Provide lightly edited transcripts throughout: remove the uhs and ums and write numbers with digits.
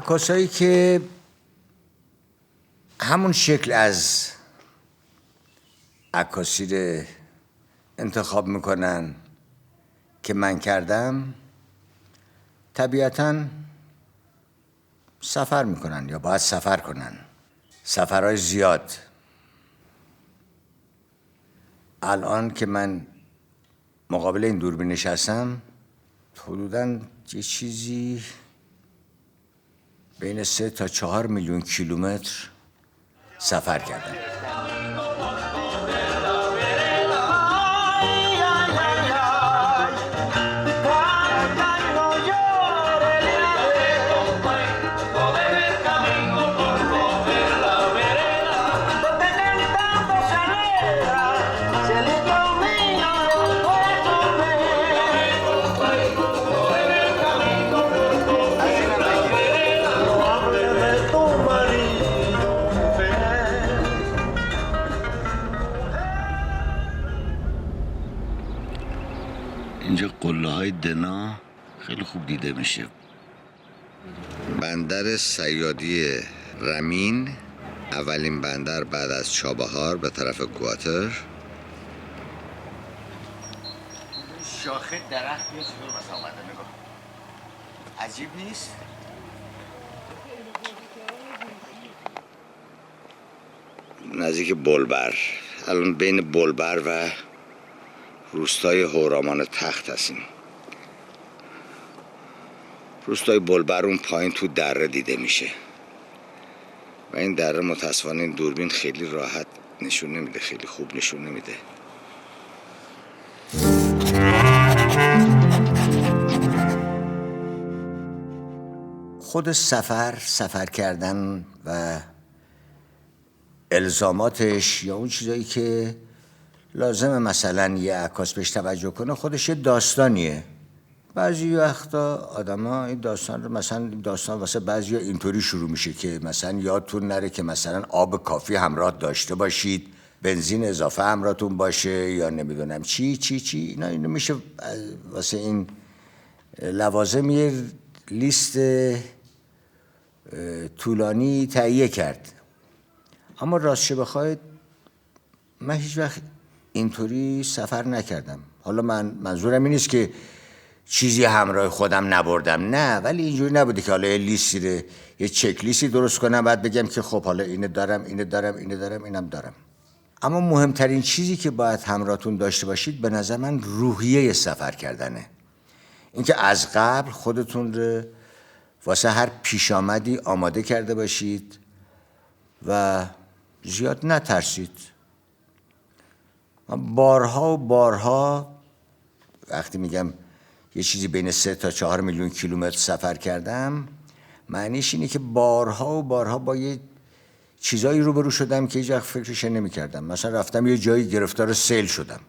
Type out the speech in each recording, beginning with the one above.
عکاسایی که همون شکل از عکاسی رو انتخاب میکنن که من کردم، طبیعتاً سفر میکنن یا باید سفر کنن، سفرهای زیاد. الان که من مقابل این دوربین نشستم، حدوداً یه چیزی بین 3 تا 4 میلیون کیلومتر سفر کردم. اینجا قله های دنا خیلی خوب دیده میشه. بندر صیادی رمین، اولین بندر بعد از چابهار به طرف گواتر. شاخه درخت یه چطور مثلا اومده، نگاه عجیب نیست؟ نزدیک بلبر، الان بین بلبر و روستای هورامان تخت هستیم. روستای بلبر اون پایین تو دره دیده میشه و این دره متاسفانه این دوربین خیلی راحت نشون نمیده، خیلی خوب نشون نمیده. خود سفر کردن و الزاماتش یا اون چیزایی که لازمه مثلا یه عکاس بهش توجه کنه، خودش یه داستانیه. بعضی وقتا آدما این داستان رو مثلا داستان واسه بعضیا اینطوری شروع میشه که مثلا یادتون نره که مثلا آب کافی همراه داشته باشید، بنزین اضافه همراهتون باشه، یا نمیدونم چی اینا میشه واسه این لوازم یه لیست طولانی تهیه کرد. اما راستش بخواید من هیچ وقت اینطوری سفر نکردم. حالا منظورم این نیست که چیزی همراه خودم نبردم، نه، ولی اینجوری نبوده که حالا یه لیستی رو، یه چک لیستی درست کنم بعد بگم که خب حالا اینو دارم اینم دارم. اما مهمترین چیزی که باید همراهتون داشته باشید به نظر من روحیه سفر کردنه. اینکه از قبل خودتون رو واسه هر پیش آمدی آماده کرده باشید و زیاد نترسید. من بارها وقتی میگم یه چیزی بین 3 تا 4 میلیون کیلومتر سفر کردم، معنیش اینه که بارها با یه چیزایی روبرو شدم که هیچ وقت فکرش نمی‌کردم. مثلا رفتم یه جایی گرفتار سیل شدم،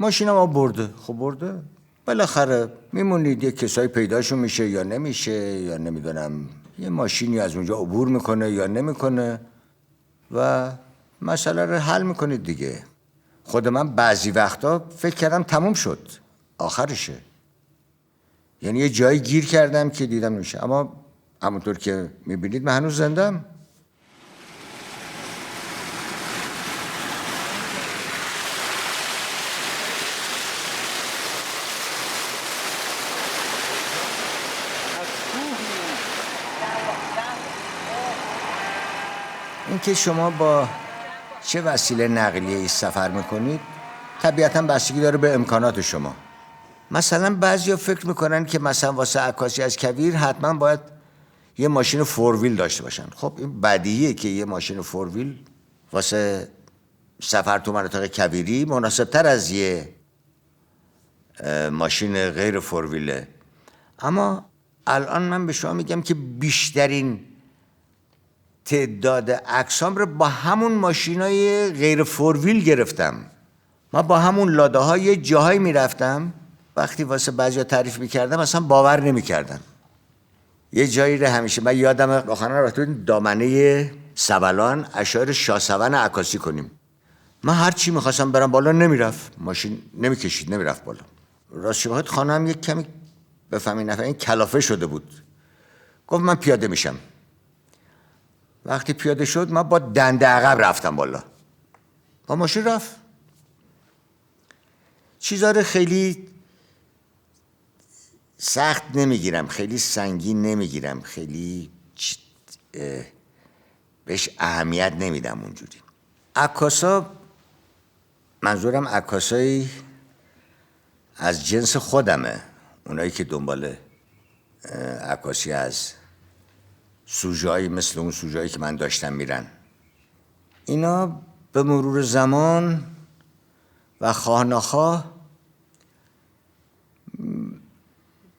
ماشینم آب برده. خب برده، بالاخره میمونید یه کسایی پیداشون میشه یا نمیشه، یا نمیدونم یه ماشینی از اونجا عبور میکنه یا نمیکنه و مسئله رو حل میکنید دیگه. خود من بعضی وقتا فکر کردم تموم شد، آخرشه. یعنی یه جایی گیر کردم که دیدم نمیشه، اما همونطور که میبینید من هنوز زندم. اینکه شما با چه وسیله نقلیه‌ای سفر میکنید طبیعتاً بستگی داره به امکانات شما. مثلا بعضیا فکر میکنن که مثلا واسه عکاسی از کویر حتما باید یه ماشین فورویل داشته باشن. خب این بدیهیه که یه ماشین فورویل واسه سفر تو مناطق کویری مناسبتر از یه ماشین غیر فورویله. اما الان من به شما میگم که بیشترین تعداد عکسام رو با همون ماشینای غیر فورویل گرفتم. من با همون لاده ها یه جاهایی میرفتم، وقتی واسه بعضیا تعریف میکردم اصلا باور نمیکردن. یه جایی رو همیشه من یادم آخرا رفتیم دامنه سبلان اشعار شاه سون عکاسی کنیم. من هر چی میخواستم برم بالا نمیرفت، ماشین نمیکشید، نمیرفت بالا. راستش بخواید خانم یک کمی بفهمی نفر این کلافه شده بود. گفت من پیاده میشم. وقتی پیاده شد من با دنده عقب رفتم بالا. با ماشین رفت. چیزا رو خیلی سخت نمیگیرم، خیلی سنگین نمیگیرم، خیلی بهش اهمیت نمیدم اونجوری. عکاسا، منظورم عکاسایی از جنس خودمه، اونایی که دنبال عکاسی از سوژه‌ای مثل اون سوژه‌ای که من داشتم میرن. اینا به مرور زمان و خواه نخواه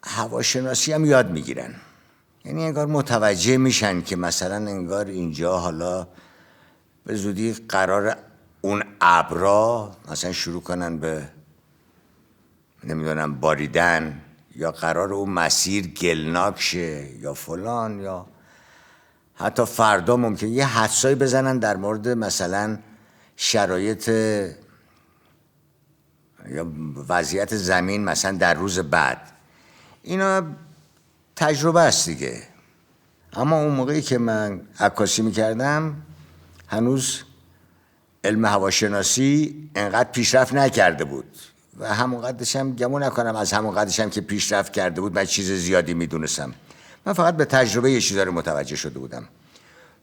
هواشناسی هم یاد میگیرن. یعنی انگار متوجه میشن که مثلا انگار اینجا حالا به زودی قرار اون ابرا مثلا شروع کنن به نمیدونم باریدن، یا قرار اون مسیر گلناک شه یا فلان، یا حتی فردا ممکنه یه حدسایی بزنن در مورد مثلا شرایط یا وضعیت زمین مثلا در روز بعد. اینا تجربه است دیگه. اما اون موقعی که من عکاسی میکردم هنوز علم هواشناسی انقدر پیشرفت نکرده بود و همون قدرش هم گمون نکنم از همون قدرش هم که پیشرفت کرده بود من چیز زیادی میدونستم. من فقط به تجربه یه چیزا رو متوجه شده بودم.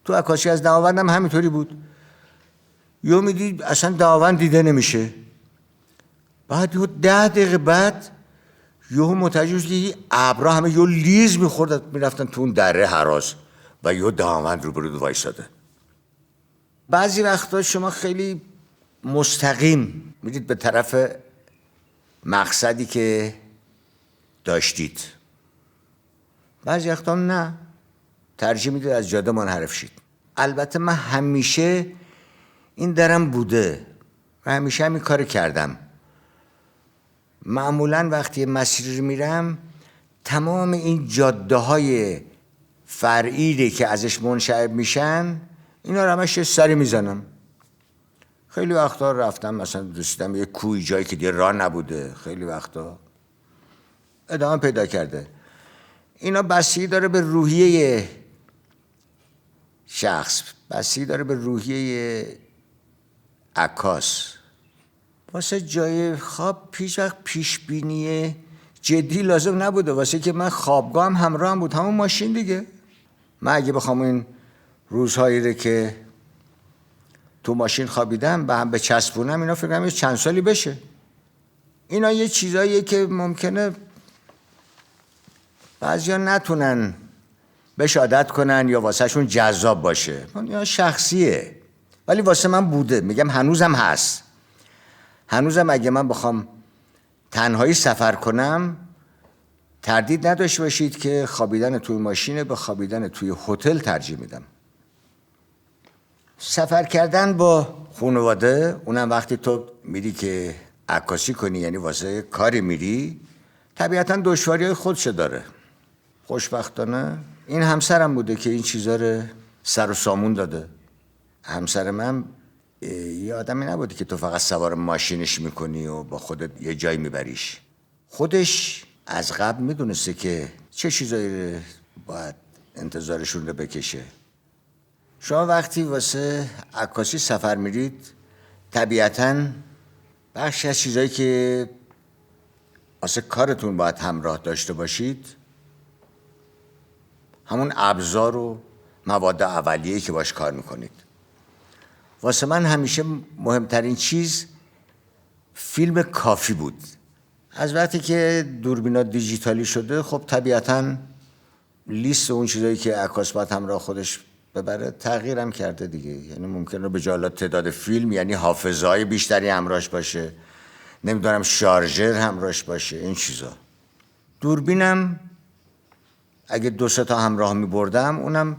تو عکاسی از دماوندم همینطوری بود. یهو میدید اصلا دماوند دیده نمیشه، بعد یهو 10 دقیقه بعد یهو متوجه شد که ابرا همه یهو لیز میخورد میرفتن تو اون دره هراس و یهو دماوند روبرو وایساده. بعضی وقتا شما خیلی مستقیم میرید به طرف مقصدی که داشتید، بعضی وقتا نه، ترجیح میدید از جاده منحرف شید. البته من همیشه این درم بوده و همیشه همین کار کردم. معمولا وقتی مسیر میرم تمام این جاده های فرعی که ازش منشعب میشن اینا رو همش سری میزنم. خیلی وقتا رفتم مثلا رسیدم یه کوی جایی که دیگه راه نبوده، خیلی وقتا ادامه پیدا کرده. اینا بستگی داره به روحیه شخص، بستگی داره به روحیه عکاس. واسه جای خواب پیش وقت پیشبینی جدی لازم نبوده، واسه که من خوابگاه هم همراه هم بود، همون ماشین دیگه. من اگه بخوام این روزهایی رو که تو ماشین خوابیدم به هم بچسبونم، اینا فکر کنم یه چند سالی بشه. اینا یه چیزاییه که ممکنه بعضیا نتونن بهش عادت کنن یا واسه شون جذاب باشه، یا شخصیه، ولی واسه من بوده. میگم هنوزم هست. هنوزم اگه من بخوام تنهایی سفر کنم تردید نداشته باشید که خوابیدن توی ماشین به خوابیدن توی هتل ترجیح میدم. سفر کردن با خانواده، اونم وقتی تو میری که عکاسی کنی، یعنی واسه کاری میری، طبیعتا دشواری‌های خودشو داره. خوشبختانه این همسرم بوده که این چیزا رو سر و سامون داده. همسر من یه آدمی نبوده که تو فقط سوار ماشینش میکنی و با خودت یه جای میبریش. خودش از قبل میدونسته که چه چیزایی رو باید انتظارشون رو بکشه. شما وقتی واسه عکاسی سفر میرید طبیعتاً بخش از چیزایی که واسه کارتون باید همراه داشته باشید همون ابزار و مواد اولیه‌ای که باش کار میکنید. واسه من همیشه مهمترین چیز فیلم کافی بود. از وقتی که دوربینا دیجیتالی شده خب طبیعتاً لیست اون چیزایی که عکاس باید همراه خودش ببره تغییرم کرده دیگه. یعنی ممکنه به جای تعداد فیلم یعنی حافظه‌های بیشتری همراهش باشه، نمیدونم شارژر همراهش باشه، این چیزا. دوربینم اگه 2-3 تا همراه می‌بردم اونم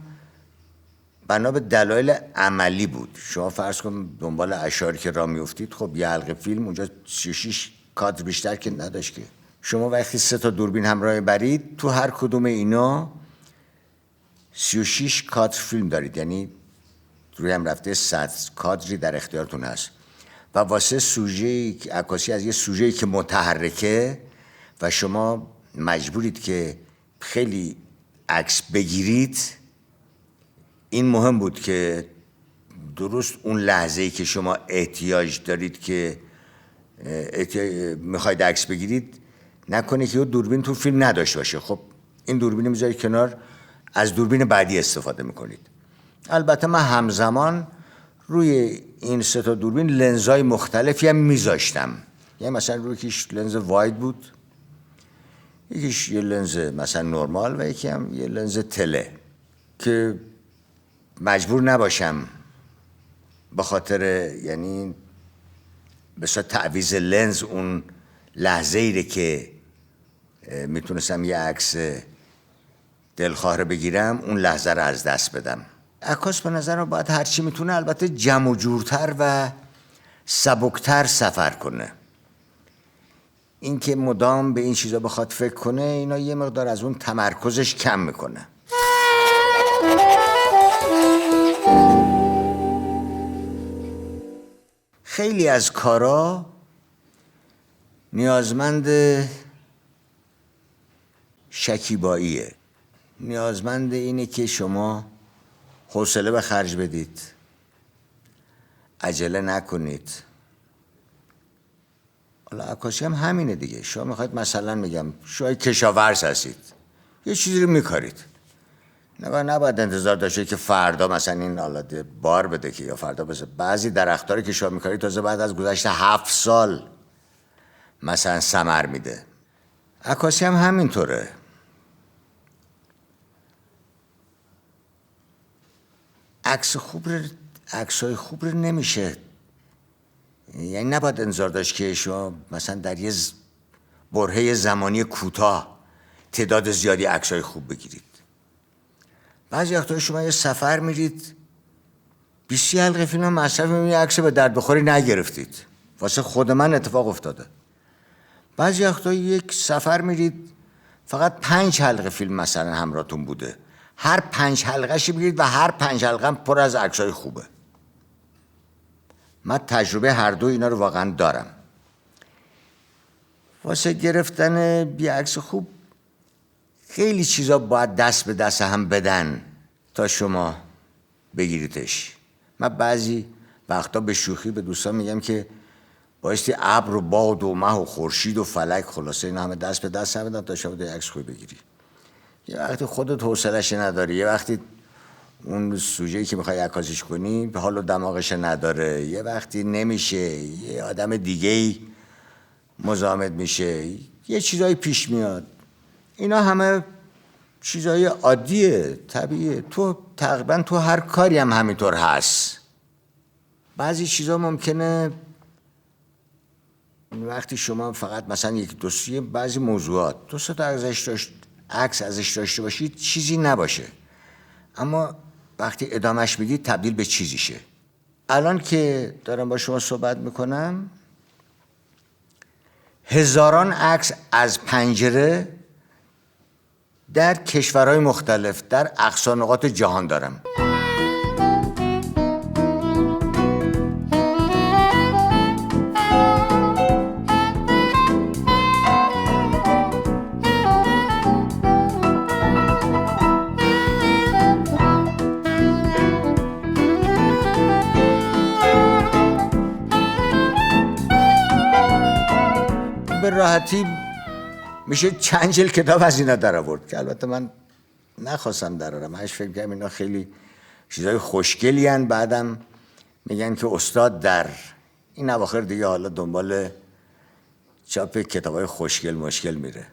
بنا به دلایل عملی بود. شما فرض کن دنبال اشعاری که راه میافتید، خب یه حلقه فیلم اونجا 36 کادر بیشتر که نداشت که. شما وقتی 3 تا دوربین همراه برید تو هر کدوم اینا 36 کادر فیلم دارید، یعنی روی هم رفته 100 کادری در اختیارتون هست. و واسه سوژه عکاسی از یه سوژه‌ای که متحرکه و شما مجبورید که خیلی عکس بگیرید، این مهم بود که درست اون لحظه‌ای که شما احتیاج دارید که میخواید عکس بگیرید نکنه که دوربین تو فیلم نداشته باشه. خب این دوربین میذارید کنار، از دوربین بعدی استفاده میکنید. البته من همزمان روی این 3 تا دوربین لنزهای مختلفی هم میذاشتم. یعنی مثلا روی یکیش لنز واید بود، یکیش یه لنز مثلا نرمال و یکی هم یه لنز تله، که مجبور نباشم به خاطر یعنی بسیار تعویض لنز اون لحظه ایره که میتونستم یه عکس دلخواه رو بگیرم اون لحظه رو از دست بدم. عکاس به نظر من باید هرچی میتونه البته جمع و جورتر و سبکتر سفر کنه. این که مدام به این چیزا بخواد فکر کنه، اینا یه مقدار از اون تمرکزش کم میکنه. خیلی از کارا نیازمند شکیباییه، نیازمند اینه که شما حوصله به خرج بدید، عجله نکنید. حالا عکاسی هم همینه دیگه. شما میخواید مثلا میگم شما کشاورز هستید، یه چیزی رو میکارید، نباید انتظار داشته که فردا مثلا این آلاده بار بده که یا فردا بشه. بعضی درختاری که شما میکارید تازه بعد از گذشت 7 سال مثلا ثمر میده. عکاسی هم همینطوره. عکسای خوب رو نمیشه، یعنی نباید انتظار داشت که شما مثلا در یه برهه زمانی کوتاه تعداد زیادی عکسای خوب بگیرید. بعضی وقتا شما یه سفر میرید 20 حلقه فیلم مصرف می‌کنید، عکس به درد بخوری نگرفتید. واسه خود من اتفاق افتاده. بعضی وقتا یک سفر میرید فقط 5 حلقه فیلم مثلا همراهتون بوده، هر 5 حلقه‌شی بگیرید و هر 5 حلقه هم پر از عکسای خوبه. من تجربه هر دو اینا رو واقعا دارم. واسه گرفتن یه عکس خوب خیلی چیزا باید دست به دست هم بدن تا شما بگیریدش. من بعضی وقتا به شوخی به دوستان میگم که بایستی ابر و باد و مه و خورشید و فلک، خلاصه اینا همه دست به دست هم بدن تا شما یه عکس خوب بگیری. یه وقتی خودت حوصله‌اش نداری، یه وقتی اون سوژه‌ای که میخوای عکاسیش کنی حال و دماغش نداره، یه وقتی نمیشه، یه آدم دیگه‌ای مزاحمت میشه، یه چیزایی پیش میاد. اینا همه چیزای عادیه، طبیعیه. تقریبا تو هر کاری هم همینطور هست. بعضی چیزا ممکنه وقتی شما فقط مثلا یک دوسیه بعضی موضوعات 2 تا عکس ازش داشته باشید چیزی نباشه، اما وقتی ادامهش میدید تبدیل به چیزی شه. الان که دارم با شما صحبت میکنم هزاران عکس از پنجره در کشورهای مختلف در اقصا نقاط جهان دارم. به راحتی میشه چند جلد کتاب از اینا در آورد که البته من نخواستم درارم. هش فکر کنم اینا خیلی چیزای خوشگلی هن. بعدم میگن که استاد در این اواخر دیگه حالا دنبال چاپ کتابای خوشگل مشکل میره.